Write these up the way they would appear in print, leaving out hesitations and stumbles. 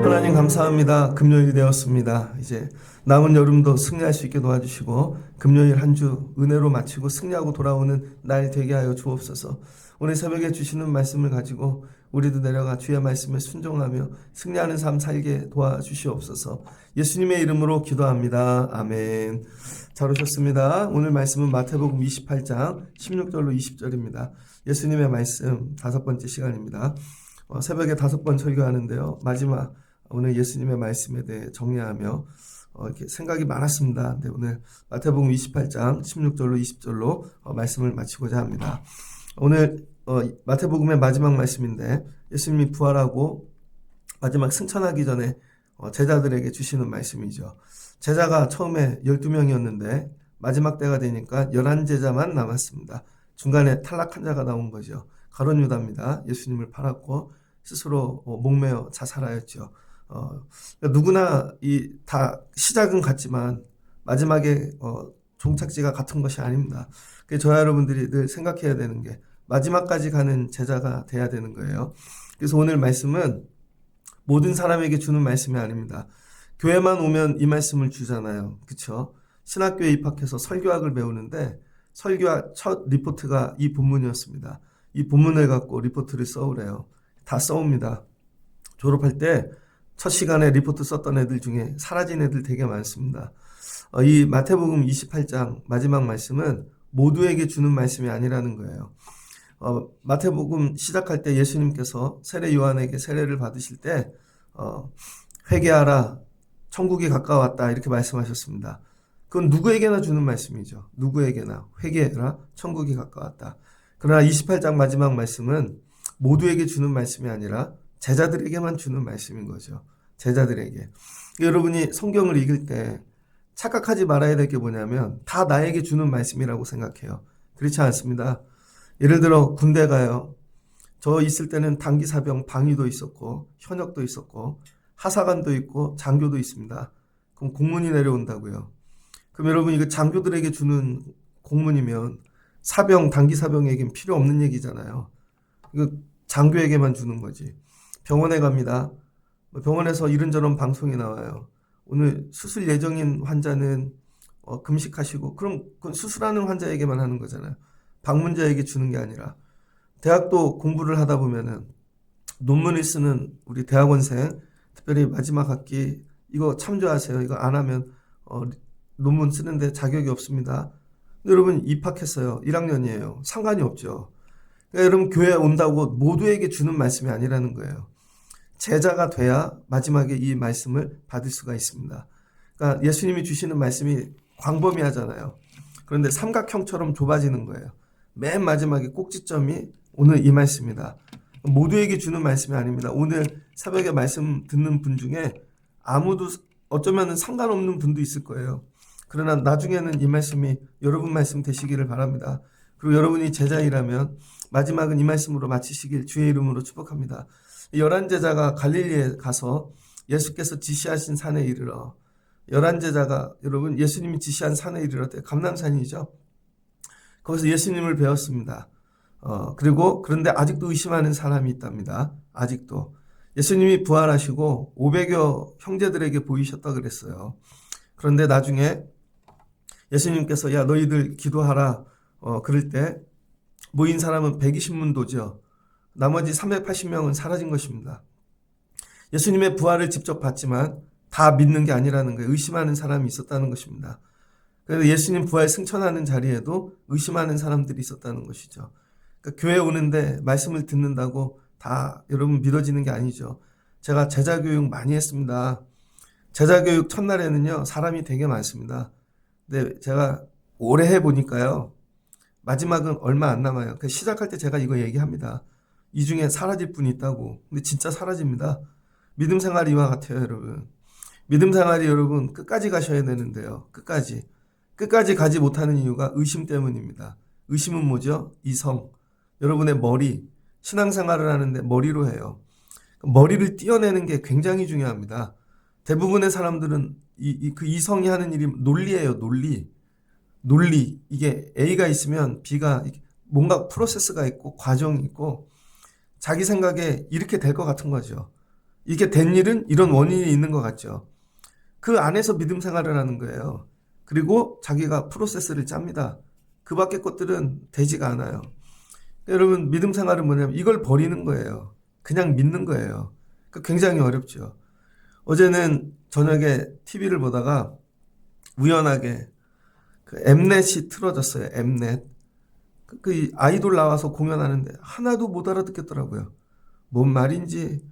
하나님 감사합니다. 금요일이 되었습니다. 이제 남은 여름도 승리할 수 있게 도와주시고 금요일 한 주 은혜로 마치고 승리하고 돌아오는 날 되게 하여 주옵소서. 오늘 새벽에 주시는 말씀을 가지고 우리도 내려가 주의 말씀에 순종하며 승리하는 삶 살게 도와주시옵소서. 예수님의 이름으로 기도합니다. 아멘. 잘 오셨습니다. 오늘 말씀은 마태복음 28장 16절로 20절입니다. 예수님의 말씀 5번째 시간입니다. 새벽에 5번 설교하는데요. 마지막 오늘 예수님의 말씀에 대해 정리하며 이렇게 생각이 많았습니다. 근데 오늘 마태복음 28장 16절로 20절로 말씀을 마치고자 합니다. 오늘 마태복음의 마지막 말씀인데 예수님이 부활하고 마지막 승천하기 전에 제자들에게 주시는 말씀이죠. 제자가 처음에 12명이었는데 마지막 때가 되니까 11제자만 남았습니다. 중간에 탈락한 자가 나온 거죠. 가룟 유다입니다. 예수님을 팔았고 스스로 목매어 자살하였죠. 누구나 다 시작은 같지만 마지막에 종착지가 같은 것이 아닙니다. 그래서 저와 여러분들이 늘 생각해야 되는 게 마지막까지 가는 제자가 돼야 되는 거예요. 그래서 오늘 말씀은 모든 사람에게 주는 말씀이 아닙니다. 교회만 오면 이 말씀을 주잖아요. 그렇죠? 신학교에 입학해서 설교학을 배우는데 설교학 첫 리포트가 이 본문이었습니다. 이 본문을 갖고 리포트를 써오래요. 다 써옵니다. 졸업할 때 첫 시간에 리포트 썼던 애들 중에 사라진 애들 되게 많습니다. 이 마태복음 28장 마지막 말씀은 모두에게 주는 말씀이 아니라는 거예요. 마태복음 시작할 때 예수님께서 세례 요한에게 세례를 받으실 때 회개하라 천국이 가까웠다 이렇게 말씀하셨습니다. 그건 누구에게나 주는 말씀이죠. 누구에게나 회개해라 천국이 가까웠다. 그러나 28장 마지막 말씀은 모두에게 주는 말씀이 아니라 제자들에게만 주는 말씀인 거죠. 제자들에게. 여러분이 성경을 읽을 때 착각하지 말아야 될 게 뭐냐면 다 나에게 주는 말씀이라고 생각해요. 그렇지 않습니다. 예를 들어 군대 가요. 저 있을 때는 단기사병 방위도 있었고 현역도 있었고 하사관도 있고 장교도 있습니다. 그럼 공문이 내려온다고요. 그럼 여러분 이거 장교들에게 주는 공문이면 사병, 단기사병에겐 필요 없는 얘기잖아요. 이거 장교에게만 주는 거지. 병원에 갑니다. 병원에서 이런저런 방송이 나와요. 오늘 수술 예정인 환자는 금식하시고 그럼 그건 수술하는 환자에게만 하는 거잖아요. 방문자에게 주는 게 아니라 대학도 공부를 하다 보면은 논문을 쓰는 우리 대학원생 특별히 마지막 학기 이거 참조하세요. 이거 안 하면 논문 쓰는데 자격이 없습니다. 여러분 입학했어요. 1학년이에요. 상관이 없죠. 그러니까 여러분 교회에 온다고 모두에게 주는 말씀이 아니라는 거예요. 제자가 돼야 마지막에 이 말씀을 받을 수가 있습니다. 그러니까 예수님이 주시는 말씀이 광범위하잖아요. 그런데 삼각형처럼 좁아지는 거예요. 맨 마지막에 꼭지점이 오늘 이 말씀이다. 모두에게 주는 말씀이 아닙니다. 오늘 새벽에 말씀 듣는 분 중에 아무도 어쩌면 상관없는 분도 있을 거예요. 그러나 나중에는 이 말씀이 여러분 말씀 되시기를 바랍니다. 그리고 여러분이 제자이라면 마지막은 이 말씀으로 마치시길 주의 이름으로 축복합니다. 11제자가 갈릴리에 가서 예수께서 지시하신 산에 이르러 11제자가 여러분 예수님이 지시한 산에 이르러 감람산이죠. 거기서 예수님을 배웠습니다. 그런데 아직도 의심하는 사람이 있답니다. 아직도. 예수님이 부활하시고 500여 형제들에게 보이셨다 그랬어요. 그런데 나중에 예수님께서 야 너희들 기도하라 그럴 때 모인 사람은 120문도죠. 나머지 380명은 사라진 것입니다. 예수님의 부활을 직접 봤지만 다 믿는 게 아니라는 거예요. 의심하는 사람이 있었다는 것입니다. 그래서 예수님 부활 승천하는 자리에도 의심하는 사람들이 있었다는 것이죠. 그러니까 교회 오는데 말씀을 듣는다고 다 여러분 믿어지는 게 아니죠. 제가 제자교육 많이 했습니다. 제자교육 첫날에는요 사람이 되게 많습니다. 근데 제가 오래 해보니까요 마지막은 얼마 안 남아요. 그러니까 시작할 때 제가 이거 얘기합니다. 이 중에 사라질 분이 있다고. 근데 진짜 사라집니다. 믿음 생활이 이와 같아요, 여러분. 믿음 생활이 여러분 끝까지 가셔야 되는데요. 끝까지 가지 못하는 이유가 의심 때문입니다. 의심은 뭐죠? 이성. 여러분의 머리. 신앙생활을 하는데 머리로 해요. 머리를 띄어내는 게 굉장히 중요합니다. 대부분의 사람들은 그 이성이 하는 일이 논리예요, 논리. 논리, 이게 A가 있으면 B가 뭔가 프로세스가 있고 과정이 있고 자기 생각에 이렇게 될 것 같은 거죠. 이게 된 일은 이런 원인이 있는 것 같죠. 그 안에서 믿음 생활을 하는 거예요. 그리고 자기가 프로세스를 짭니다. 그 밖의 것들은 되지가 않아요. 여러분, 믿음 생활은 뭐냐면 이걸 버리는 거예요. 그냥 믿는 거예요. 굉장히 어렵죠. 어제는 저녁에 TV를 보다가 우연하게 그 엠넷이 틀어졌어요. 엠넷. 그 아이돌 나와서 공연하는데 하나도 못 알아듣겠더라고요. 뭔 말인지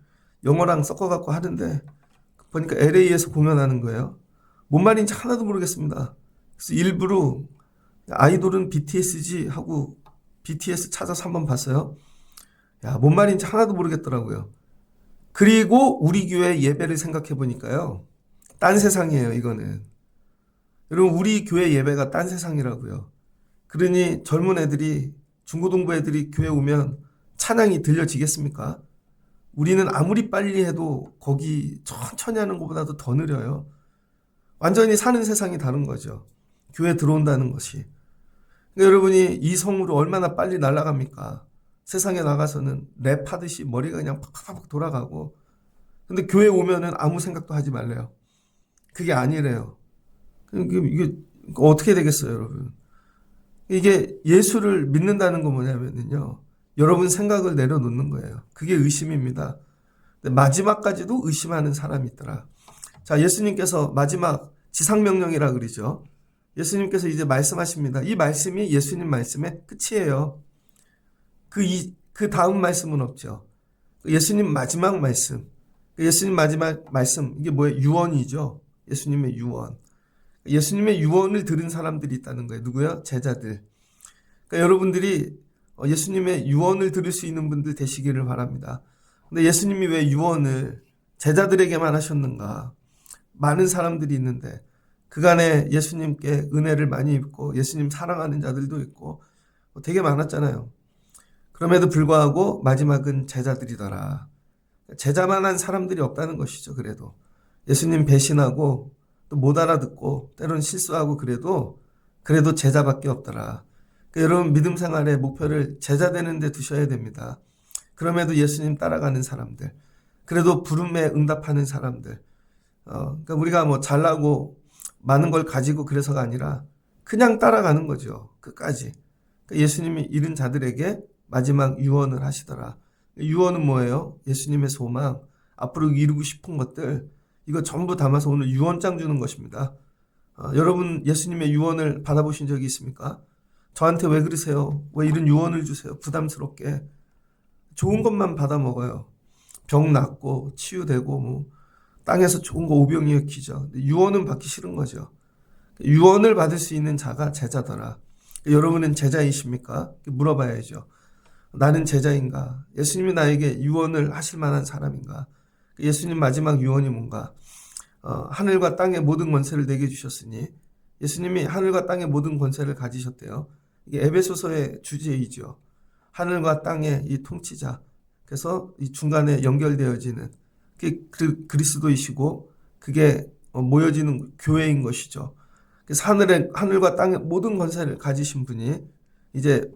영어랑 섞어갖고 하는데 보니까 LA에서 공연하는 거예요. 뭔 말인지 하나도 모르겠습니다. 그래서 일부러 아이돌은 BTS지 하고 BTS 찾아서 한번 봤어요. 야, 뭔 말인지 하나도 모르겠더라고요. 그리고 우리 교회 예배를 생각해 보니까요. 딴 세상이에요, 이거는. 여러분, 우리 교회 예배가 딴 세상이라고요. 그러니 젊은 애들이, 중고등부 애들이 교회 오면 찬양이 들려지겠습니까? 우리는 아무리 빨리 해도 거기 천천히 하는 것보다도 더 느려요. 완전히 사는 세상이 다른 거죠. 교회 들어온다는 것이. 그러니까 여러분이 이 성으로 얼마나 빨리 날아갑니까? 세상에 나가서는 랩하듯이 머리가 그냥 팍팍팍 돌아가고. 근데 교회 오면은 아무 생각도 하지 말래요. 그게 아니래요. 이게 어떻게 되겠어요, 여러분? 이게 예수를 믿는다는 건 뭐냐면요. 여러분 생각을 내려놓는 거예요. 그게 의심입니다. 마지막까지도 의심하는 사람이 있더라. 자, 예수님께서 마지막 지상명령이라 그러죠. 예수님께서 이제 말씀하십니다. 이 말씀이 예수님 말씀의 끝이에요. 그 다음 말씀은 없죠. 예수님 마지막 말씀. 예수님 마지막 말씀. 이게 뭐예요? 유언이죠. 예수님의 유언. 예수님의 유언을 들은 사람들이 있다는 거예요. 누구요? 제자들. 그러니까 여러분들이 예수님의 유언을 들을 수 있는 분들 되시기를 바랍니다. 근데 예수님이 왜 유언을 제자들에게만 하셨는가? 많은 사람들이 있는데 그간에 예수님께 은혜를 많이 입고 예수님 사랑하는 자들도 있고 되게 많았잖아요. 그럼에도 불구하고 마지막은 제자들이더라. 제자만한 사람들이 없다는 것이죠. 그래도 예수님 배신하고 또 못 알아듣고 때로는 실수하고 그래도 제자밖에 없더라. 그러니까 여러분 믿음 생활의 목표를 제자 되는 데 두셔야 됩니다. 그럼에도 예수님 따라가는 사람들, 그래도 부름에 응답하는 사람들. 그러니까 우리가 뭐 잘나고 많은 걸 가지고 그래서가 아니라 그냥 따라가는 거죠. 끝까지. 그러니까 예수님이 이른 자들에게 마지막 유언을 하시더라. 유언은 뭐예요? 예수님의 소망, 앞으로 이루고 싶은 것들, 이거 전부 담아서 오늘 유언장 주는 것입니다. 여러분 예수님의 유언을 받아보신 적이 있습니까? 저한테 왜 그러세요? 왜 이런 유언을 주세요? 부담스럽게. 좋은 것만 받아 먹어요. 병 낫고 치유되고 뭐 땅에서 좋은 거 오병이어 기죠. 유언은 받기 싫은 거죠. 유언을 받을 수 있는 자가 제자더라. 여러분은 제자이십니까? 물어봐야죠. 나는 제자인가? 예수님이 나에게 유언을 하실 만한 사람인가? 예수님 마지막 유언이 뭔가? 하늘과 땅의 모든 권세를 내게 주셨으니 예수님이 하늘과 땅의 모든 권세를 가지셨대요. 이게 에베소서의 주제이죠. 하늘과 땅의 이 통치자. 그래서 이 중간에 연결되어지는 그게 그리스도이시고 그게 모여지는 교회인 것이죠. 그래서 하늘과 땅의 모든 권세를 가지신 분이 이제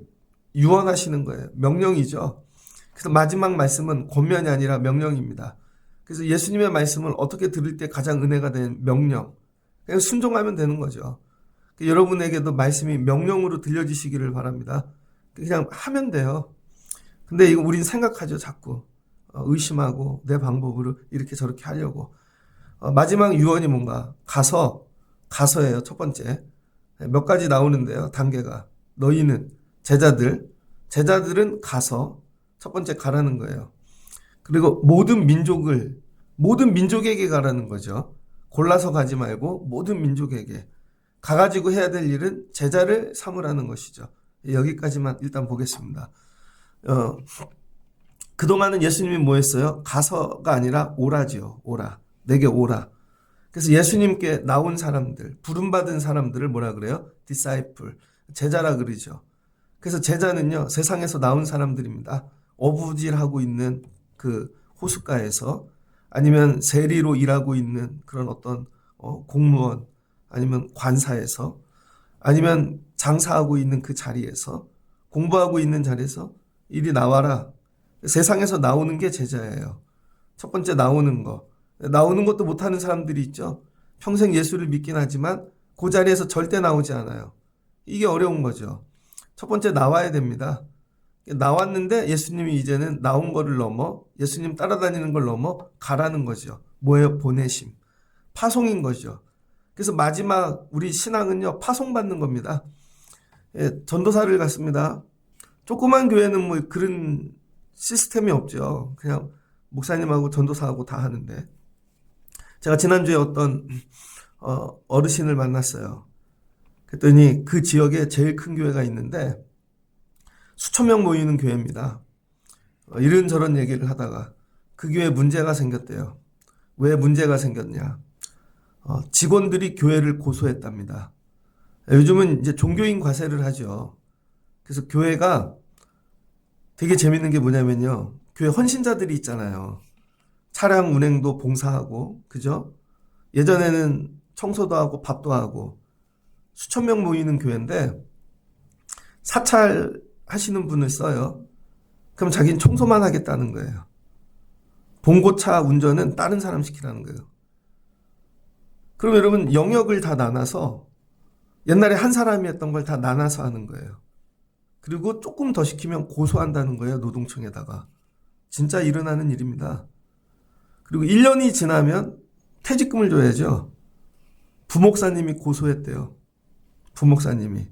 유언하시는 거예요. 명령이죠. 그래서 마지막 말씀은 권면이 아니라 명령입니다. 그래서 예수님의 말씀을 어떻게 들을 때 가장 은혜가 된 명령. 그냥 순종하면 되는 거죠. 여러분에게도 말씀이 명령으로 들려지시기를 바랍니다. 그냥 하면 돼요. 근데 이거 우린 생각하죠, 자꾸. 의심하고 내 방법으로 이렇게 저렇게 하려고. 마지막 유언이 뭔가? 가서예요, 첫 번째. 몇 가지 나오는데요, 단계가. 너희는, 제자들은 가서, 첫 번째 가라는 거예요. 그리고 모든 민족에게 가라는 거죠. 골라서 가지 말고 모든 민족에게. 가가지고 해야 될 일은 제자를 삼으라는 것이죠. 여기까지만 일단 보겠습니다. 그동안은 예수님이 뭐 했어요? 가서가 아니라 오라지요. 오라. 내게 오라. 그래서 예수님께 나온 사람들, 부름받은 사람들을 뭐라 그래요? disciple. 제자라 그러죠. 그래서 제자는요, 세상에서 나온 사람들입니다. 어부질하고 있는 그 호숫가에서 아니면 세리로 일하고 있는 그런 어떤 공무원 아니면 관사에서 아니면 장사하고 있는 그 자리에서, 공부하고 있는 자리에서 이리 나와라. 세상에서 나오는 게 제자예요. 첫 번째 나오는 거. 나오는 것도 못하는 사람들이 있죠. 평생 예수를 믿긴 하지만 그 자리에서 절대 나오지 않아요. 이게 어려운 거죠. 첫 번째 나와야 됩니다. 나왔는데 예수님이 이제는 나온 거를 넘어, 예수님 따라다니는 걸 넘어 가라는 거죠. 뭐예요? 보내심. 파송인 거죠. 그래서 마지막 우리 신앙은요, 파송받는 겁니다. 예, 전도사를 갔습니다. 조그만 교회는 뭐 그런 시스템이 없죠. 그냥 목사님하고 전도사하고 다 하는데. 제가 지난주에 어떤 어르신을 만났어요. 그랬더니 그 지역에 제일 큰 교회가 있는데 수천 명 모이는 교회입니다. 이런저런 얘기를 하다가 그 교회에 문제가 생겼대요. 왜 문제가 생겼냐? 직원들이 교회를 고소했답니다. 요즘은 이제 종교인 과세를 하죠. 그래서 교회가 되게 재밌는 게 뭐냐면요. 교회 헌신자들이 있잖아요. 차량 운행도 봉사하고, 그죠? 예전에는 청소도 하고 밥도 하고 수천 명 모이는 교회인데 사찰 하시는 분을 써요. 그럼 자기는 청소만 하겠다는 거예요. 봉고차 운전은 다른 사람 시키라는 거예요. 그럼 여러분 영역을 다 나눠서 옛날에 한 사람이 했던 걸 다 나눠서 하는 거예요. 그리고 조금 더 시키면 고소한다는 거예요. 노동청에다가. 진짜 일어나는 일입니다. 그리고 1년이 지나면 퇴직금을 줘야죠. 부목사님이 고소했대요. 부목사님이.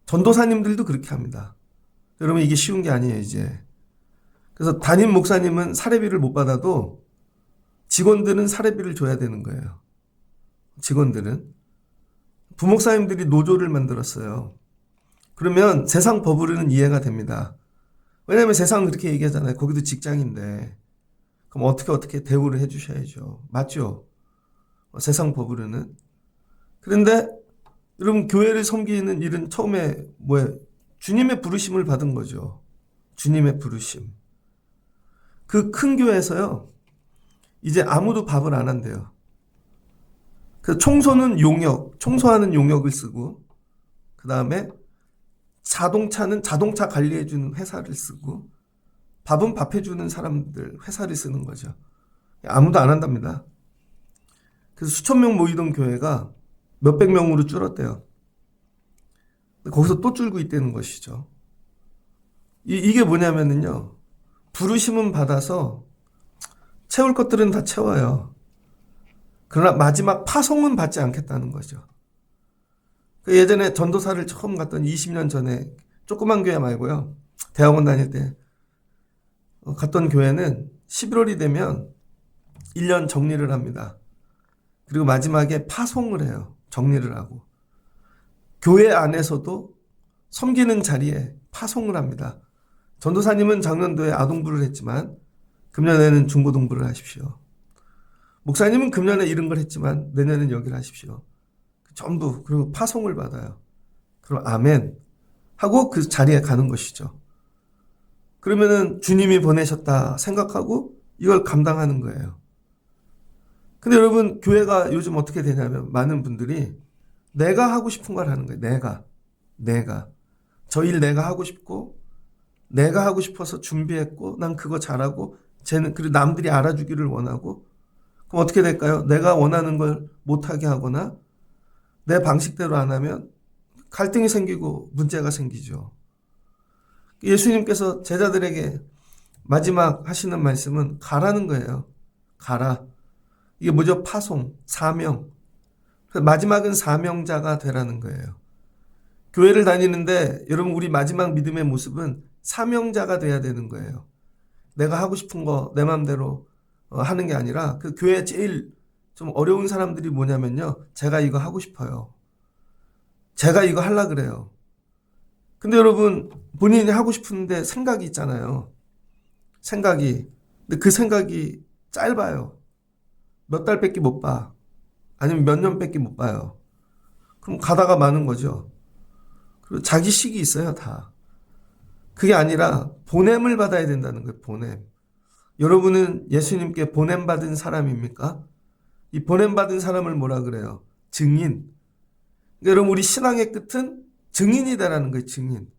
전도사님들도 그렇게 합니다. 여러분 이게 쉬운 게 아니에요 이제. 그래서 담임 목사님은 사례비를 못 받아도 직원들은 사례비를 줘야 되는 거예요. 직원들은. 부목사님들이 노조를 만들었어요. 그러면 세상 법으로는 이해가 됩니다. 왜냐하면 세상은 그렇게 얘기하잖아요. 거기도 직장인데. 그럼 어떻게 대우를 해주셔야죠. 맞죠? 세상 법으로는. 그런데 여러분 교회를 섬기는 일은 처음에 뭐예요? 주님의 부르심을 받은 거죠. 주님의 부르심. 그 큰 교회에서요. 이제 아무도 밥을 안 한대요. 그 청소는 용역, 청소하는 용역을 쓰고 그 다음에 자동차는 자동차 관리해주는 회사를 쓰고 밥은 밥 해주는 사람들 회사를 쓰는 거죠. 아무도 안 한답니다. 그래서 수천 명 모이던 교회가 몇백 명으로 줄었대요. 거기서 또 줄고 있다는 것이죠. 이게 뭐냐면요. 부르심은 받아서 채울 것들은 다 채워요. 그러나 마지막 파송은 받지 않겠다는 거죠. 예전에 전도사를 처음 갔던 20년 전에 조그만 교회 말고요. 대학원 다닐 때 갔던 교회는 11월이 되면 1년 정리를 합니다. 그리고 마지막에 파송을 해요. 정리를 하고. 교회 안에서도 섬기는 자리에 파송을 합니다. 전도사님은 작년도에 아동부를 했지만 금년에는 중고등부를 하십시오. 목사님은 금년에 이런 걸 했지만 내년에는 여기를 하십시오. 전부 그리고 파송을 받아요. 그럼 아멘 하고 그 자리에 가는 것이죠. 그러면은 주님이 보내셨다 생각하고 이걸 감당하는 거예요. 근데 여러분 교회가 요즘 어떻게 되냐면 많은 분들이 내가 하고 싶은 걸 하는 거예요. 내가 저 일 내가 하고 싶고 내가 하고 싶어서 준비했고 난 그거 잘하고 쟤는 그리고 남들이 알아주기를 원하고 그럼 어떻게 될까요? 내가 원하는 걸 못하게 하거나 내 방식대로 안 하면 갈등이 생기고 문제가 생기죠. 예수님께서 제자들에게 마지막 하시는 말씀은 가라는 거예요. 가라. 이게 뭐죠? 파송, 사명. 마지막은 사명자가 되라는 거예요. 교회를 다니는데 여러분 우리 마지막 믿음의 모습은 사명자가 돼야 되는 거예요. 내가 하고 싶은 거 내 마음대로 하는 게 아니라 그 교회 제일 좀 어려운 사람들이 뭐냐면요. 제가 이거 하고 싶어요. 제가 이거 하려 그래요. 근데 여러분 본인이 하고 싶은데 생각이 있잖아요. 생각이. 근데 그 생각이 짧아요. 몇 달밖에 못 봐. 아니면 몇 년밖에 못 봐요. 그럼 가다가 마는 거죠. 그리고 자기 식이 있어요, 다. 그게 아니라 보냄을 받아야 된다는 거예요, 보냄. 여러분은 예수님께 보냄받은 사람입니까? 이 보냄받은 사람을 뭐라 그래요? 증인. 여러분, 우리 신앙의 끝은 증인이 되라는 거예요. 증인.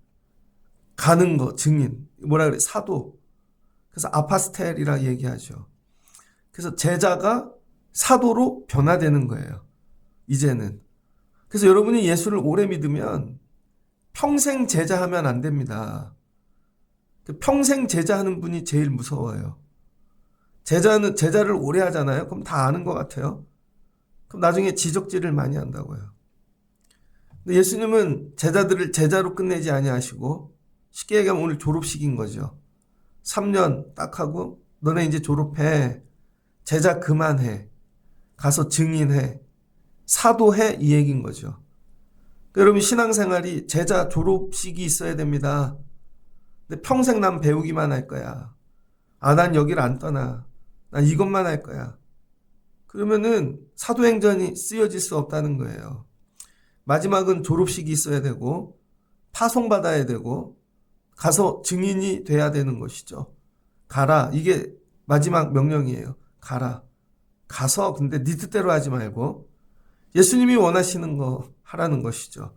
가는 거, 증인. 뭐라 그래? 사도. 그래서 아파스텔이라 얘기하죠. 그래서 제자가 사도로 변화되는 거예요. 이제는. 그래서 여러분이 예수를 오래 믿으면 평생 제자하면 안 됩니다. 평생 제자하는 분이 제일 무서워요. 제자를 오래 하잖아요. 그럼 다 아는 것 같아요. 그럼 나중에 지적질을 많이 한다고요. 근데 예수님은 제자들을 제자로 끝내지 아니하시고, 쉽게 얘기하면 오늘 졸업식인 거죠. 3년 딱 하고 너네 이제 졸업해. 제자 그만해. 가서 증인해. 사도해. 이 얘기인 거죠. 여러분, 신앙생활이 제자 졸업식이 있어야 됩니다. 근데 평생 난 배우기만 할 거야. 난 여기를 안 떠나. 난 이것만 할 거야. 그러면은 사도행전이 쓰여질 수 없다는 거예요. 마지막은 졸업식이 있어야 되고, 파송받아야 되고, 가서 증인이 돼야 되는 것이죠. 가라. 이게 마지막 명령이에요. 가라. 가서 근데 네 뜻대로 하지 말고 예수님이 원하시는 거 하라는 것이죠.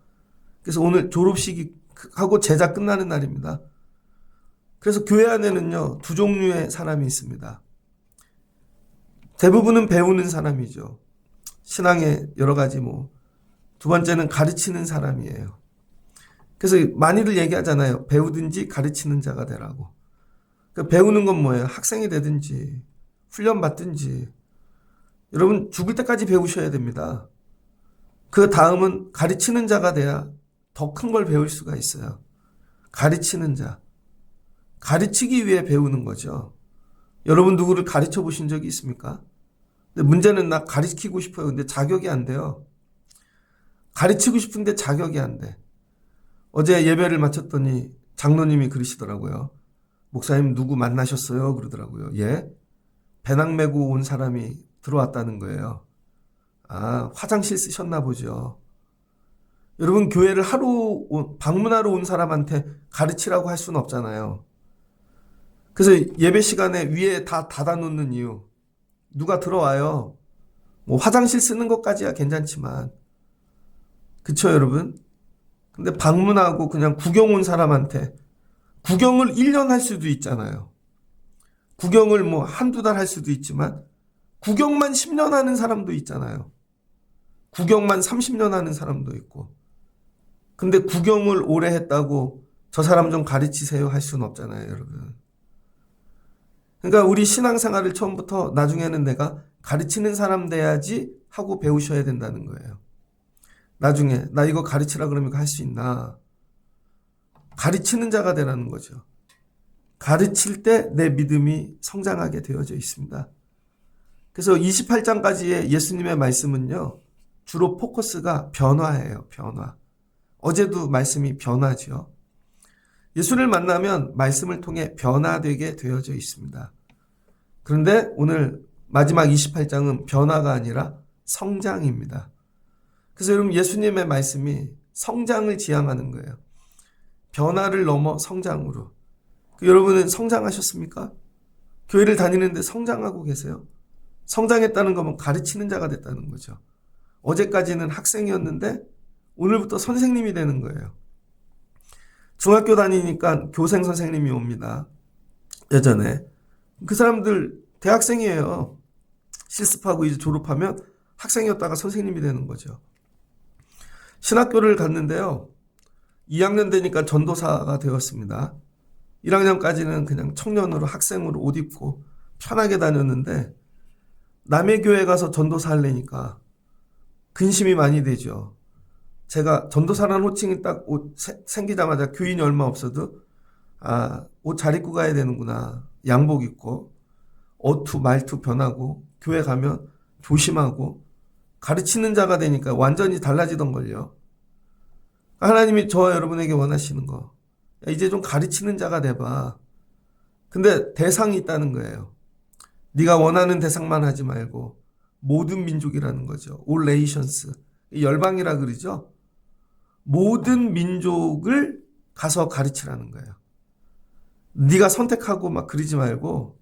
그래서 오늘 졸업식이 하고 제자 끝나는 날입니다. 그래서 교회 안에는요, 두 종류의 사람이 있습니다. 대부분은 배우는 사람이죠. 신앙의 여러 가지 두 번째는 가르치는 사람이에요. 그래서 많이들 얘기하잖아요. 배우든지 가르치는 자가 되라고. 그러니까 배우는 건 뭐예요? 학생이 되든지 훈련 받든지. 여러분, 죽을 때까지 배우셔야 됩니다. 그 다음은 가르치는 자가 돼야 더 큰 걸 배울 수가 있어요. 가르치는 자. 가르치기 위해 배우는 거죠. 여러분, 누구를 가르쳐 보신 적이 있습니까? 근데 문제는 나 가르치고 싶어요. 근데 자격이 안 돼요. 가르치고 싶은데 자격이 안 돼. 어제 예배를 마쳤더니 장로님이 그러시더라고요. 목사님 누구 만나셨어요? 그러더라고요. 예? 배낭 메고 온 사람이 들어왔다는 거예요. 화장실 쓰셨나 보죠. 여러분, 교회를 하루 방문하러 온 사람한테 가르치라고 할 수는 없잖아요. 그래서 예배 시간에 위에 다 닫아놓는 이유. 누가 들어와요. 화장실 쓰는 것까지야 괜찮지만. 그쵸, 여러분? 근데 방문하고 그냥 구경 온 사람한테 구경을 1년 할 수도 있잖아요. 구경을 한두 달 할 수도 있지만 구경만 10년 하는 사람도 있잖아요. 구경만 30년 하는 사람도 있고. 근데 구경을 오래 했다고 저 사람 좀 가르치세요 할 수는 없잖아요, 여러분. 그러니까 우리 신앙생활을 처음부터 나중에는 내가 가르치는 사람 돼야지 하고 배우셔야 된다는 거예요. 나중에 나 이거 가르치라 그러면 할 수 있나? 가르치는 자가 되라는 거죠. 가르칠 때 내 믿음이 성장하게 되어져 있습니다. 그래서 28장까지의 예수님의 말씀은요, 주로 포커스가 변화예요. 변화. 어제도 말씀이 변화죠. 예수를 만나면 말씀을 통해 변화되게 되어져 있습니다. 그런데 오늘 마지막 28장은 변화가 아니라 성장입니다. 그래서 여러분, 예수님의 말씀이 성장을 지향하는 거예요. 변화를 넘어 성장으로. 여러분은 성장하셨습니까? 교회를 다니는데 성장하고 계세요? 성장했다는 거면 가르치는 자가 됐다는 거죠. 어제까지는 학생이었는데 오늘부터 선생님이 되는 거예요. 중학교 다니니까 교생 선생님이 옵니다. 예전에. 그 사람들 대학생이에요. 실습하고 이제 졸업하면 학생이었다가 선생님이 되는 거죠. 신학교를 갔는데요. 2학년 되니까 전도사가 되었습니다. 1학년까지는 그냥 청년으로 학생으로 옷 입고 편하게 다녔는데 남의 교회 가서 전도사 하려니까 근심이 많이 되죠. 제가 전도사라는 호칭이 딱 옷 생기자마자 교인이 얼마 없어도 옷 잘 입고 가야 되는구나. 양복 입고 어투 말투 변하고 교회 가면 조심하고 가르치는 자가 되니까 완전히 달라지던걸요. 하나님이 저와 여러분에게 원하시는 거, 이제 좀 가르치는 자가 돼봐. 근데 대상이 있다는 거예요. 네가 원하는 대상만 하지 말고 모든 민족이라는 거죠. All nations. 열방이라 그러죠. 모든 민족을 가서 가르치라는 거예요. 네가 선택하고 막 그러지 말고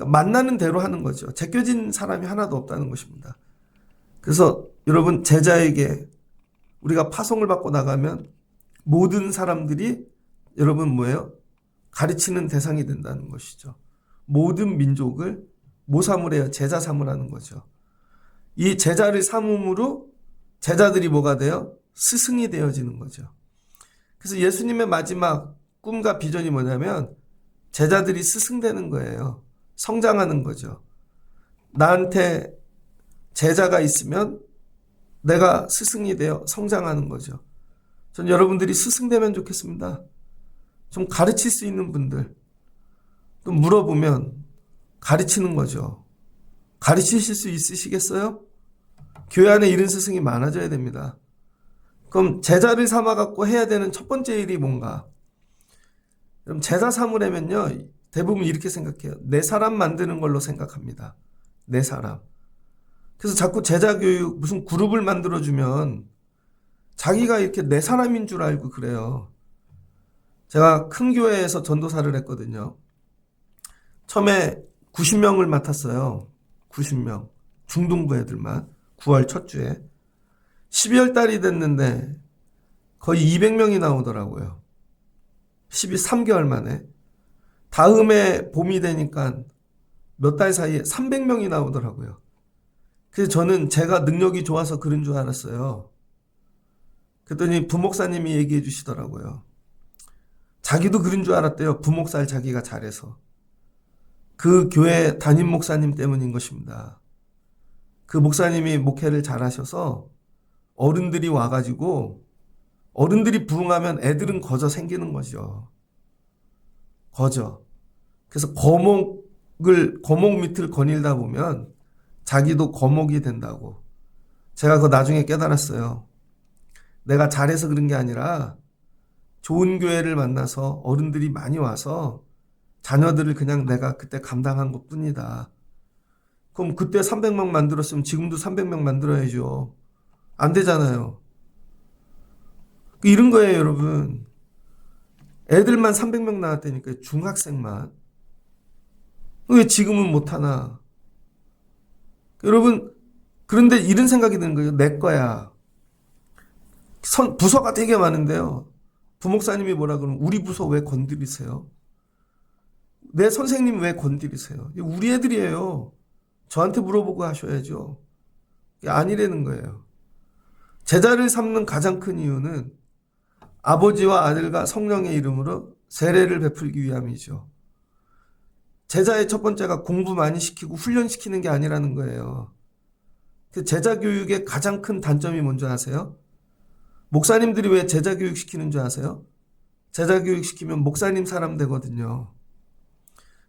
만나는 대로 하는 거죠. 제껴진 사람이 하나도 없다는 것입니다. 그래서 여러분, 제자에게 우리가 파송을 받고 나가면 모든 사람들이 여러분 뭐예요? 가르치는 대상이 된다는 것이죠. 모든 민족을 뭐 삼으래요? 제자 삼으라는 거죠. 이 제자를 삼음으로 제자들이 뭐가 돼요? 스승이 되어지는 거죠. 그래서 예수님의 마지막 꿈과 비전이 뭐냐면 제자들이 스승 되는 거예요. 성장하는 거죠. 나한테 제자가 있으면 내가 스승이 되어 성장하는 거죠. 전 여러분들이 스승 되면 좋겠습니다. 좀 가르칠 수 있는 분들, 또 물어보면 가르치는 거죠. 가르치실 수 있으시겠어요? 교회 안에 이런 스승이 많아져야 됩니다. 그럼 제자를 삼아갖고 해야 되는 첫 번째 일이 뭔가? 그럼 제자 삼으려면요, 대부분 이렇게 생각해요. 내 사람 만드는 걸로 생각합니다. 내 사람. 그래서 자꾸 제자 교육 무슨 그룹을 만들어주면 자기가 이렇게 내 사람인 줄 알고 그래요. 제가 큰 교회에서 전도사를 했거든요. 처음에 90명을 맡았어요. 90명. 중등부 애들만. 9월 첫 주에. 12월 달이 됐는데 거의 200명이 나오더라고요. 3개월 만에. 다음에 봄이 되니까 몇 달 사이에 300명이 나오더라고요. 그래서 저는 제가 능력이 좋아서 그런 줄 알았어요. 그랬더니 부목사님이 얘기해 주시더라고요. 자기도 그런 줄 알았대요. 부목사를 자기가 잘해서. 그 교회 담임 목사님 때문인 것입니다. 그 목사님이 목회를 잘하셔서 어른들이 와가지고 어른들이 부흥하면 애들은 거저 생기는 거죠. 거저. 그래서 거목 밑을 거닐다 보면 자기도 거목이 된다고. 제가 그거 나중에 깨달았어요. 내가 잘해서 그런 게 아니라 좋은 교회를 만나서 어른들이 많이 와서 자녀들을 그냥 내가 그때 감당한 것 뿐이다. 그럼 그때 300명 만들었으면 지금도 300명 만들어야죠. 안 되잖아요. 이런 거예요, 여러분. 애들만 300명 나왔다니까요. 중학생만. 왜 지금은 못하나? 여러분, 그런데 이런 생각이 드는 거예요. 내 거야. 부서가 되게 많은데요. 부목사님이 뭐라 그러면 우리 부서 왜 건드리세요? 내 선생님 왜 건드리세요? 우리 애들이에요. 저한테 물어보고 하셔야죠. 아니라는 거예요. 제자를 삼는 가장 큰 이유는 아버지와 아들과 성령의 이름으로 세례를 베풀기 위함이죠. 제자의 첫 번째가 공부 많이 시키고 훈련시키는 게 아니라는 거예요. 제자 교육의 가장 큰 단점이 뭔지 아세요? 목사님들이 왜 제자 교육 시키는 줄 아세요? 제자 교육 시키면 목사님 사람 되거든요.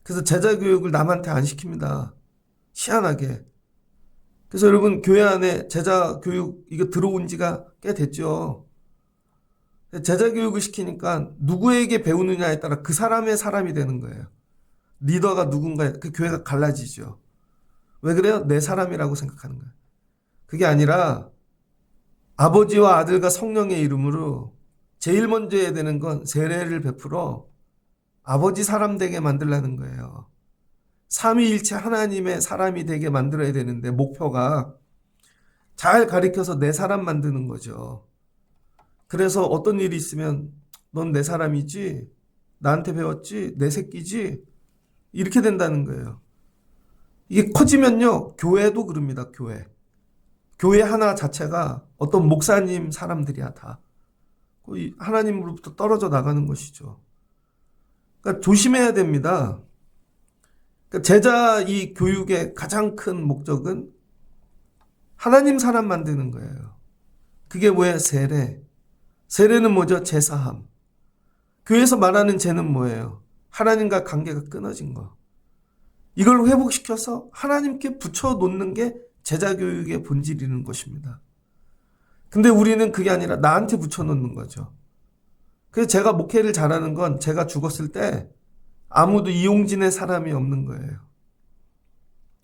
그래서 제자 교육을 남한테 안 시킵니다. 희한하게. 그래서 여러분 교회 안에 제자 교육 이거 들어온 지가 꽤 됐죠. 제자 교육을 시키니까 누구에게 배우느냐에 따라 그 사람의 사람이 되는 거예요. 리더가 누군가 그 교회가 갈라지죠. 왜 그래요? 내 사람이라고 생각하는 거예요. 그게 아니라 아버지와 아들과 성령의 이름으로 제일 먼저 해야 되는 건 세례를 베풀어 아버지 사람 되게 만들라는 거예요. 삼위일체 하나님의 사람이 되게 만들어야 되는데 목표가 잘 가르쳐서 내 사람 만드는 거죠. 그래서 어떤 일이 있으면 넌 내 사람이지? 나한테 배웠지? 내 새끼지? 이렇게 된다는 거예요. 이게 커지면요. 교회도 그럽니다. 교회 하나 자체가 어떤 목사님 사람들이야 다. 하나님으로부터 떨어져 나가는 것이죠. 그러니까 조심해야 됩니다. 그러니까 제자 이 교육의 가장 큰 목적은 하나님 사람 만드는 거예요. 그게 뭐예요? 세례. 세례는 뭐죠? 제사함. 교회에서 말하는 죄는 뭐예요? 하나님과 관계가 끊어진 거. 이걸 회복시켜서 하나님께 붙여놓는 게 제자 교육의 본질이는 것입니다. 근데 우리는 그게 아니라 나한테 붙여놓는 거죠. 그래서 제가 목회를 잘하는 건 제가 죽었을 때 아무도 이용진의 사람이 없는 거예요.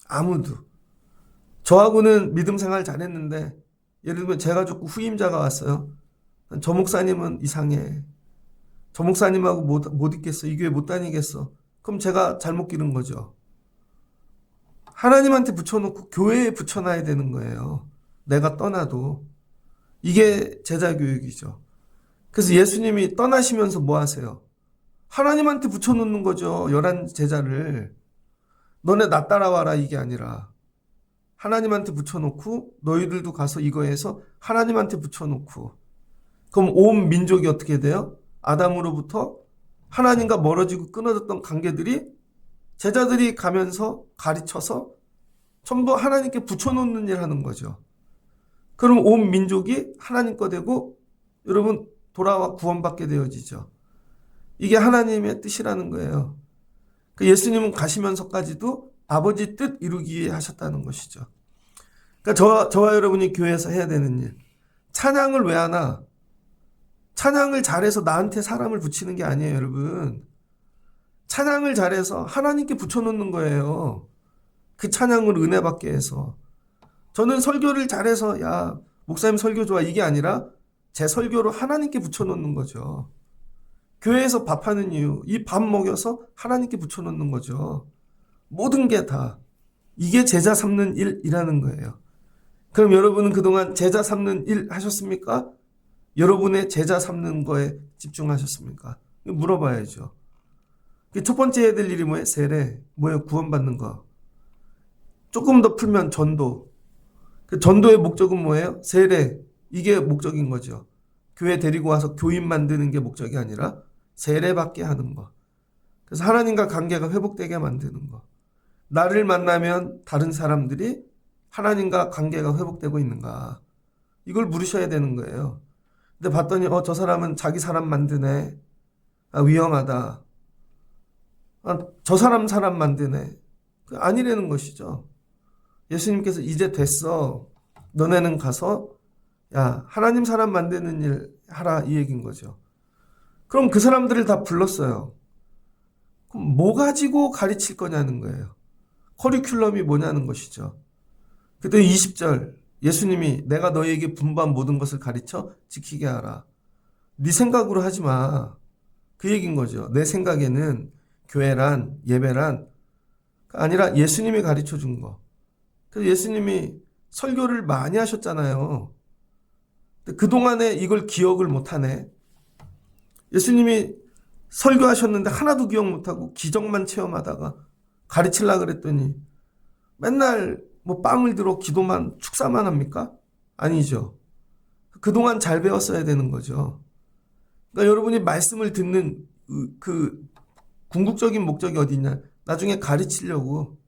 아무도. 저하고는 믿음 생활 잘했는데 예를 들면 제가 죽고 후임자가 왔어요. 저 목사님은 이상해. 저 목사님하고 못 있겠어. 이 교회 못 다니겠어. 그럼 제가 잘못 기른 거죠. 하나님한테 붙여놓고 교회에 붙여놔야 되는 거예요. 내가 떠나도. 이게 제자 교육이죠. 그래서 예수님이 떠나시면서 뭐 하세요? 하나님한테 붙여놓는 거죠. 11 제자를. 너네 나 따라와라 이게 아니라 하나님한테 붙여놓고 너희들도 가서 이거 해서 하나님한테 붙여놓고 그럼 온 민족이 어떻게 돼요? 아담으로부터 하나님과 멀어지고 끊어졌던 관계들이 제자들이 가면서 가르쳐서 전부 하나님께 붙여놓는 일 하는 거죠. 그럼 온 민족이 하나님 거 되고 여러분 돌아와 구원받게 되어지죠. 이게 하나님의 뜻이라는 거예요. 예수님은 가시면서까지도 아버지 뜻 이루기 위해 하셨다는 것이죠. 그러니까 저와 여러분이 교회에서 해야 되는 일. 찬양을 왜 하나? 찬양을 잘해서 나한테 사람을 붙이는 게 아니에요, 여러분. 찬양을 잘해서 하나님께 붙여놓는 거예요. 그 찬양을 은혜 받게 해서. 저는 설교를 잘해서 야 목사님 설교 좋아 이게 아니라 제 설교로 하나님께 붙여놓는 거죠. 교회에서 밥하는 이유, 이 밥 먹여서 하나님께 붙여놓는 거죠. 모든 게 다. 이게 제자 삼는 일이라는 거예요. 그럼 여러분은 그동안 제자 삼는 일 하셨습니까? 여러분의 제자 삼는 거에 집중하셨습니까? 물어봐야죠. 첫 번째 해야 될 일이 뭐예요? 세례. 뭐예요? 구원받는 거. 조금 더 풀면 전도. 그 전도의 목적은 뭐예요? 세례. 이게 목적인 거죠. 교회 데리고 와서 교인 만드는 게 목적이 아니라 세례받게 하는 거. 그래서 하나님과 관계가 회복되게 만드는 거. 나를 만나면 다른 사람들이 하나님과 관계가 회복되고 있는가. 이걸 물으셔야 되는 거예요. 근데 봤더니 저 사람은 자기 사람 만드네. 위험하다. 저 사람 만드네. 아니라는 것이죠. 예수님께서 이제 됐어. 너네는 가서 야 하나님 사람 만드는 일 하라 이 얘기인 거죠. 그럼 그 사람들을 다 불렀어요. 그럼 뭐 가지고 가르칠 거냐는 거예요. 커리큘럼이 뭐냐는 것이죠. 그때 20절 예수님이 내가 너희에게 분부한 모든 것을 가르쳐 지키게 하라. 네 생각으로 하지 마. 그 얘기인 거죠. 내 생각에는 교회란 예배란 아니라 예수님이 가르쳐 준 거. 그래서 예수님이 설교를 많이 하셨잖아요. 그동안에 이걸 기억을 못하네. 예수님이 설교하셨는데 하나도 기억 못하고 기적만 체험하다가 가르치려고 그랬더니 맨날 뭐 빵을 들어 기도만 축사만 합니까? 아니죠. 그동안 잘 배웠어야 되는 거죠. 그러니까 여러분이 말씀을 듣는 그 궁극적인 목적이 어디 있냐? 나중에 가르치려고.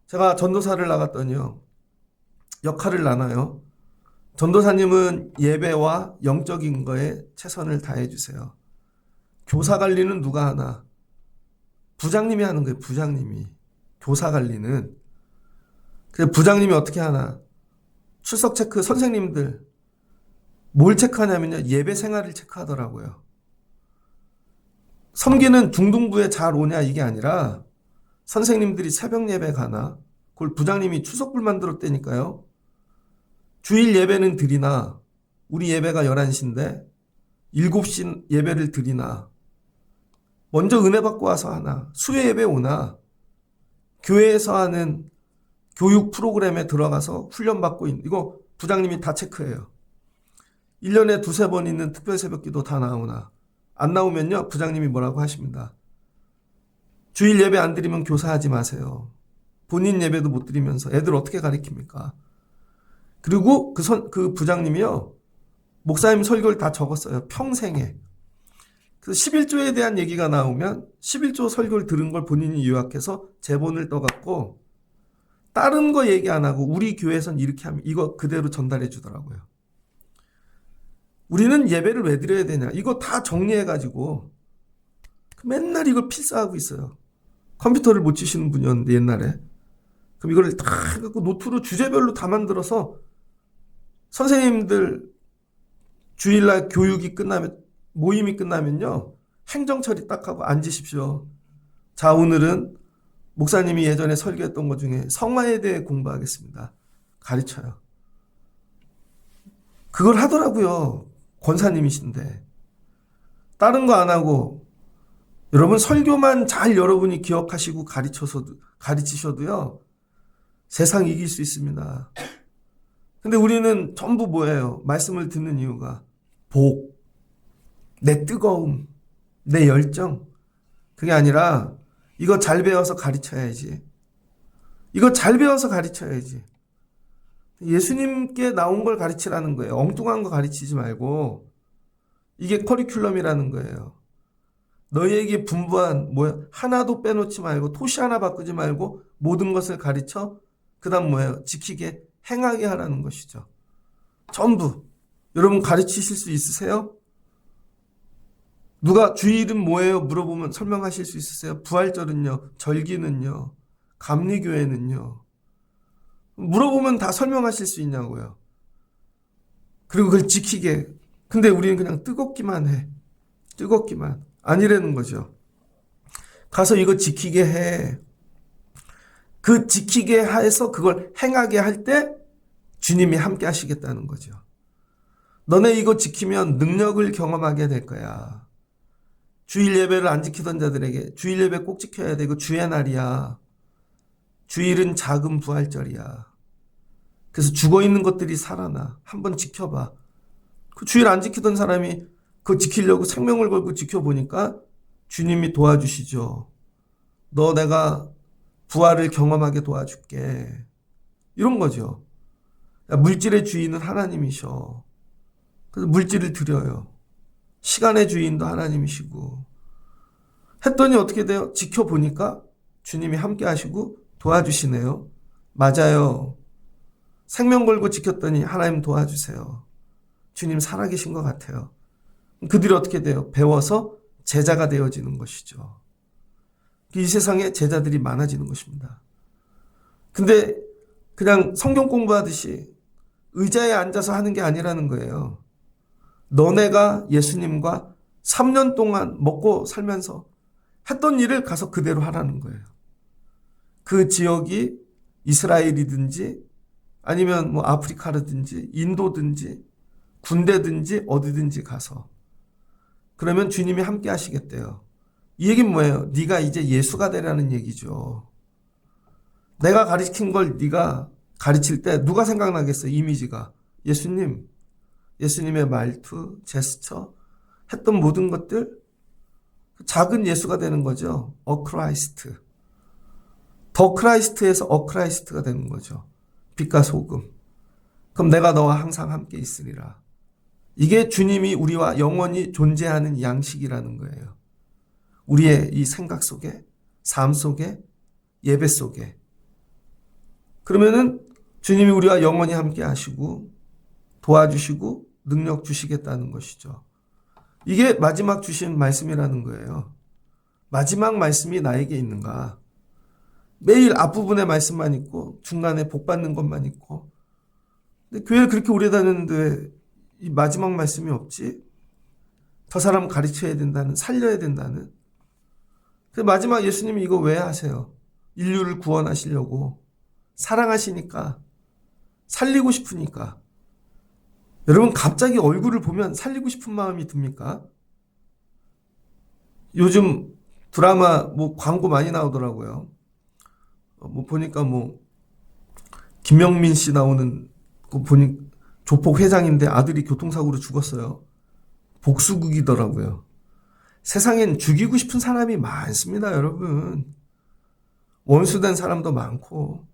제가 전도사를 나갔더니요. 역할을 나눠요. 전도사님은 예배와 영적인 거에 최선을 다해 주세요. 교사 관리는 누가 하나? 부장님이 하는 거예요. 부장님이. 교사 관리는. 그래서 부장님이 어떻게 하나? 출석 체크 선생님들 뭘 체크하냐면요. 예배 생활을 체크하더라고요. 섬기는 중등부에 잘 오냐 이게 아니라 선생님들이 새벽 예배 가나? 그걸 부장님이 추석불 만들었다니까요. 주일 예배는 드리나? 우리 예배가 11시인데 7시 예배를 드리나? 먼저 은혜 받고 와서 하나? 수요 예배 오나? 교회에서 하는 교육 프로그램에 들어가서 훈련받고 있는 이거 부장님이 다 체크해요. 1년에 두세 번 있는 특별 새벽기도 다 나오나? 안 나오면요 부장님이 뭐라고 하십니다. 주일 예배 안 드리면 교사하지 마세요. 본인 예배도 못 드리면서 애들 어떻게 가르칩니까? 그리고 그 부장님이요 목사님 설교를 다 적었어요. 평생에. 그래서 11조에 대한 얘기가 나오면 11조 설교를 들은 걸 본인이 요약해서 제본을 떠갖고 다른 거 얘기 안 하고 우리 교회에선 이렇게 하면 이거 그대로 전달해 주더라고요. 우리는 예배를 왜 드려야 되냐? 이거 다 정리해가지고 맨날 이걸 필사하고 있어요. 컴퓨터를 못 치시는 분이었는데 옛날에. 그럼 이걸 다 해갖고 노트로 주제별로 다 만들어서 선생님들 주일날 교육이 끝나면 모임이 끝나면요. 행정처리 딱 하고 앉으십시오. 자 오늘은 목사님이 예전에 설교했던 것 중에 성화에 대해 공부하겠습니다. 가르쳐요. 그걸 하더라고요. 권사님이신데. 다른 거 안 하고 여러분 설교만 잘 여러분이 기억하시고 가르치셔도요. 세상 이길 수 있습니다. 근데 우리는 전부 뭐예요? 말씀을 듣는 이유가 복, 내 뜨거움, 내 열정. 그게 아니라 이거 잘 배워서 가르쳐야지. 이거 잘 배워서 가르쳐야지. 예수님께 나온 걸 가르치라는 거예요. 엉뚱한 거 가르치지 말고 이게 커리큘럼이라는 거예요. 너희에게 분부한 하나도 빼놓지 말고 토시 하나 바꾸지 말고 모든 것을 가르쳐 그다음 뭐예요? 지키게 행하게 하라는 것이죠. 전부. 여러분 가르치실 수 있으세요? 누가 주일은 뭐예요? 물어보면 설명하실 수 있으세요? 부활절은요? 절기는요? 감리교회는요? 물어보면 다 설명하실 수 있냐고요. 그리고 그걸 지키게. 근데 우리는 그냥 뜨겁기만 해. 뜨겁기만. 아니라는 거죠. 가서 이거 지키게 해. 그 지키게 해서 그걸 행하게 할 때 주님이 함께 하시겠다는 거죠. 너네 이거 지키면 능력을 경험하게 될 거야. 주일 예배를 안 지키던 자들에게 주일 예배 꼭 지켜야 돼. 이거 주의 날이야. 주일은 작은 부활절이야. 그래서 죽어있는 것들이 살아나. 한번 지켜봐. 그 주일 안 지키던 사람이 그거 지키려고 생명을 걸고 지켜보니까 주님이 도와주시죠. 너 내가 부활을 경험하게 도와줄게. 이런 거죠. 물질의 주인은 하나님이셔. 그래서 물질을 드려요. 시간의 주인도 하나님이시고. 했더니 어떻게 돼요? 지켜보니까 주님이 함께 하시고 도와주시네요. 맞아요. 생명 걸고 지켰더니 하나님 도와주세요. 주님 살아계신 것 같아요. 그들이 어떻게 돼요? 배워서 제자가 되어지는 것이죠. 이 세상에 제자들이 많아지는 것입니다. 근데 그냥 성경 공부하듯이 의자에 앉아서 하는 게 아니라는 거예요. 너네가 예수님과 3년 동안 먹고 살면서 했던 일을 가서 그대로 하라는 거예요. 그 지역이 이스라엘이든지 아니면 뭐 아프리카라든지 인도든지 군대든지 어디든지 가서 그러면 주님이 함께 하시겠대요. 이 얘기는 뭐예요? 네가 이제 예수가 되라는 얘기죠. 내가 가르친 걸 네가 가르칠 때 누가 생각나겠어요? 이미지가. 예수님. 예수님의 말투, 제스처, 했던 모든 것들 작은 예수가 되는 거죠. 크라이스트. 더 크라이스트에서 크라이스트가 되는 거죠. 빛과 소금. 그럼 내가 너와 항상 함께 있으리라. 이게 주님이 우리와 영원히 존재하는 양식이라는 거예요. 우리의 이 생각 속에, 삶 속에, 예배 속에. 그러면은 주님이 우리와 영원히 함께 하시고 도와주시고 능력 주시겠다는 것이죠. 이게 마지막 주신 말씀이라는 거예요. 마지막 말씀이 나에게 있는가? 매일 앞부분에 말씀만 있고 중간에 복 받는 것만 있고 근데 교회를 그렇게 오래 다녔는데 왜 이 마지막 말씀이 없지? 저 사람 가르쳐야 된다는, 살려야 된다는. 그 마지막 예수님이 이거 왜 하세요? 인류를 구원하시려고. 사랑하시니까. 살리고 싶으니까. 여러분 갑자기 얼굴을 보면 살리고 싶은 마음이 듭니까? 요즘 드라마 뭐 광고 많이 나오더라고요. 뭐 보니까 뭐 김명민 씨 나오는 거 보니 조폭 회장인데 아들이 교통사고로 죽었어요. 복수극이더라고요. 세상엔 죽이고 싶은 사람이 많습니다, 여러분. 원수된 사람도 많고.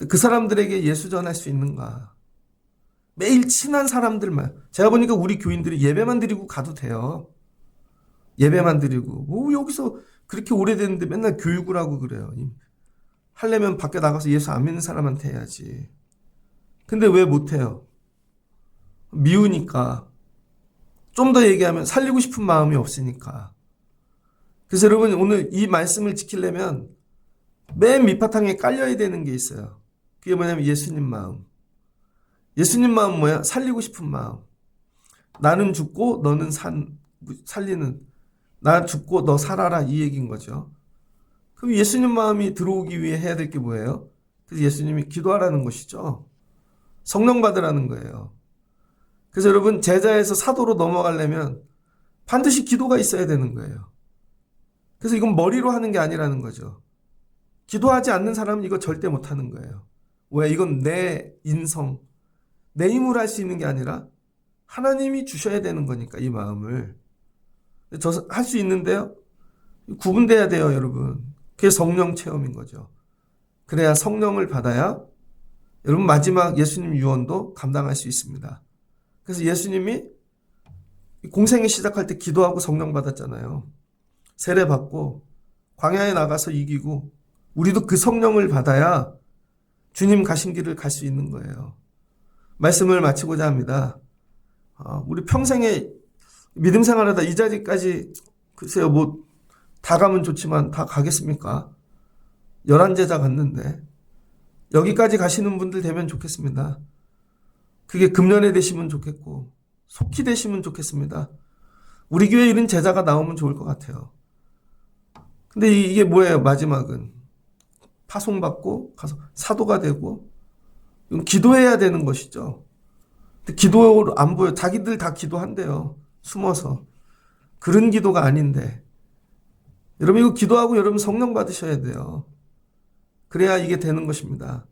그 사람들에게 예수 전할 수 있는가? 매일 친한 사람들만. 제가 보니까 우리 교인들이 예배만 드리고 가도 돼요. 예배만 드리고. 뭐 여기서 그렇게 오래됐는데 맨날 교육을 하고 그래요. 하려면 밖에 나가서 예수 안 믿는 사람한테 해야지. 근데 왜 못해요? 미우니까. 좀 더 얘기하면 살리고 싶은 마음이 없으니까. 그래서 여러분 오늘 이 말씀을 지키려면 맨 밑바탕에 깔려야 되는 게 있어요. 그게 뭐냐면 예수님 마음. 예수님 마음 뭐야? 살리고 싶은 마음. 나는 죽고 너는 살리는. 나 죽고 너 살아라 이 얘기인 거죠. 그럼 예수님 마음이 들어오기 위해 해야 될 게 뭐예요? 그래서 예수님이 기도하라는 것이죠. 성령 받으라는 거예요. 그래서 여러분 제자에서 사도로 넘어가려면 반드시 기도가 있어야 되는 거예요. 그래서 이건 머리로 하는 게 아니라는 거죠. 기도하지 않는 사람은 이거 절대 못하는 거예요. 왜? 이건 내 인성, 내 힘으로 할 수 있는 게 아니라 하나님이 주셔야 되는 거니까, 이 마음을. 저 할 수 있는데요. 구분돼야 돼요, 여러분. 그게 성령 체험인 거죠. 그래야 성령을 받아야 여러분 마지막 예수님 유언도 감당할 수 있습니다. 그래서 예수님이 공생을 시작할 때 기도하고 성령 받았잖아요. 세례 받고 광야에 나가서 이기고 우리도 그 성령을 받아야 주님 가신 길을 갈 수 있는 거예요. 말씀을 마치고자 합니다. 우리 평생에 믿음 생활하다 이 자리까지 글쎄요 뭐 다 가면 좋지만 다 가겠습니까? 11제자 갔는데 여기까지 가시는 분들 되면 좋겠습니다. 그게 금년에 되시면 좋겠고 속히 되시면 좋겠습니다. 우리 교회에 이런 제자가 나오면 좋을 것 같아요. 근데 이게 뭐예요? 마지막은 파송받고 가서 사도가 되고 이건 기도해야 되는 것이죠. 근데 기도 안 보여. 자기들 다 기도한대요. 숨어서. 그런 기도가 아닌데 여러분 이거 기도하고 여러분 성령 받으셔야 돼요. 그래야 이게 되는 것입니다.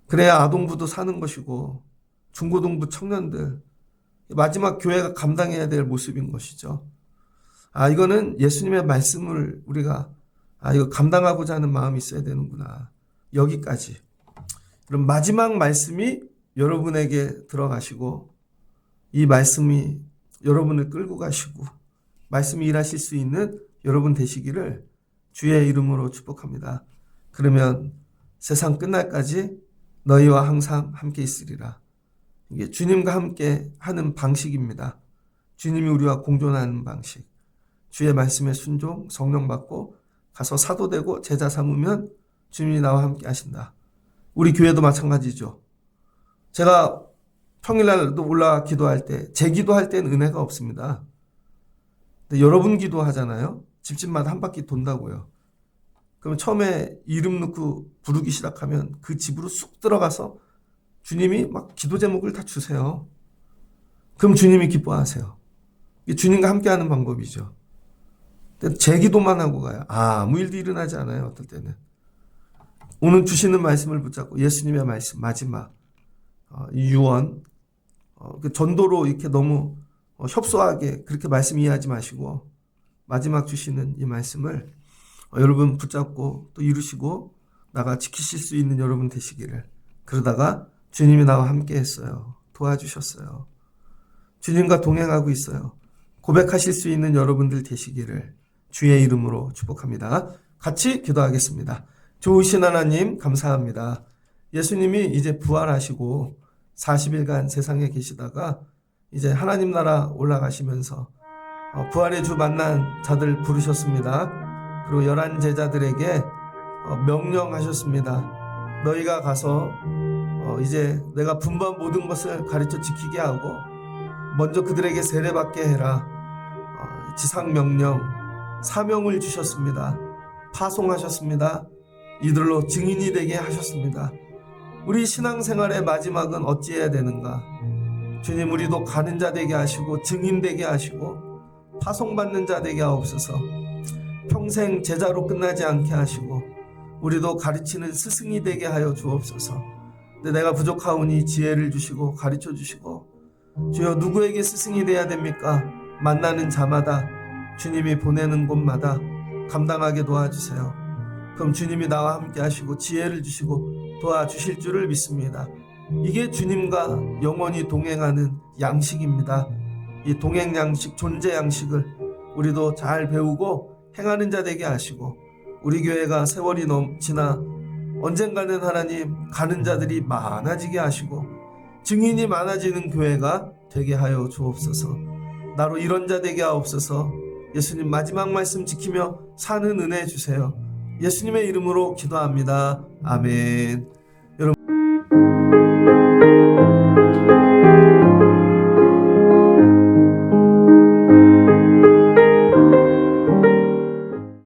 그래야 아동부도 사는 것이고 중고등부 청년들 마지막 교회가 감당해야 될 모습인 것이죠. 이거는 예수님의 말씀을 우리가 이거 감당하고자 하는 마음이 있어야 되는구나. 여기까지. 그럼 마지막 말씀이 여러분에게 들어가시고 이 말씀이 여러분을 끌고 가시고 말씀이 일하실 수 있는 여러분 되시기를 주의 이름으로 축복합니다. 그러면 세상 끝날까지 너희와 항상 함께 있으리라. 이게 주님과 함께 하는 방식입니다. 주님이 우리와 공존하는 방식. 주의 말씀에 순종, 성령 받고 가서 사도 되고 제자 삼으면 주님이 나와 함께 하신다. 우리 교회도 마찬가지죠. 제가 평일날도 올라가 기도할 때, 제 기도할 때는 은혜가 없습니다. 근데 여러분 기도하잖아요. 집집마다 한 바퀴 돈다고요. 그럼 처음에 이름 넣고 부르기 시작하면 그 집으로 쑥 들어가서 주님이 막 기도 제목을 다 주세요. 그럼 주님이 기뻐하세요. 이게 주님과 함께하는 방법이죠. 제 기도만 하고 가요. 아무 일도 일어나지 않아요. 어떨 때는. 오늘 주시는 말씀을 붙잡고 예수님의 말씀 마지막 이 유언 그 전도로 이렇게 너무 협소하게 그렇게 말씀 이해하지 마시고 마지막 주시는 이 말씀을 여러분 붙잡고 또 이루시고 나가 지키실 수 있는 여러분 되시기를. 그러다가 주님이 나와 함께 했어요. 도와주셨어요. 주님과 동행하고 있어요. 고백하실 수 있는 여러분들 되시기를 주의 이름으로 축복합니다. 같이 기도하겠습니다. 좋으신 하나님 감사합니다. 예수님이 이제 부활하시고 40일간 세상에 계시다가 이제 하나님 나라 올라가시면서 부활의 주 만난 자들 부르셨습니다. 그리고 11제자들에게 명령하셨습니다. 너희가 가서 이제 내가 분부한 모든 것을 가르쳐 지키게 하고 먼저 그들에게 세례받게 해라. 지상 명령, 사명을 주셨습니다. 파송하셨습니다. 이들로 증인이 되게 하셨습니다. 우리 신앙생활의 마지막은 어찌해야 되는가? 주님 우리도 가는 자 되게 하시고 증인 되게 하시고 파송받는 자 되게 하옵소서. 평생 제자로 끝나지 않게 하시고 우리도 가르치는 스승이 되게 하여 주옵소서. 근데 내가 부족하오니 지혜를 주시고 가르쳐 주시고 주여 누구에게 스승이 돼야 됩니까? 만나는 자마다 주님이 보내는 곳마다 감당하게 도와주세요. 그럼 주님이 나와 함께 하시고 지혜를 주시고 도와주실 줄을 믿습니다. 이게 주님과 영원히 동행하는 양식입니다. 이 동행 양식, 존재 양식을 우리도 잘 배우고 행하는 자 되게 하시고 우리 교회가 세월이 지나 언젠가는 하나님 가는 자들이 많아지게 하시고 증인이 많아지는 교회가 되게 하여 주옵소서. 나로 이런 자 되게 하옵소서. 예수님 마지막 말씀 지키며 사는 은혜 주세요. 예수님의 이름으로 기도합니다. 아멘.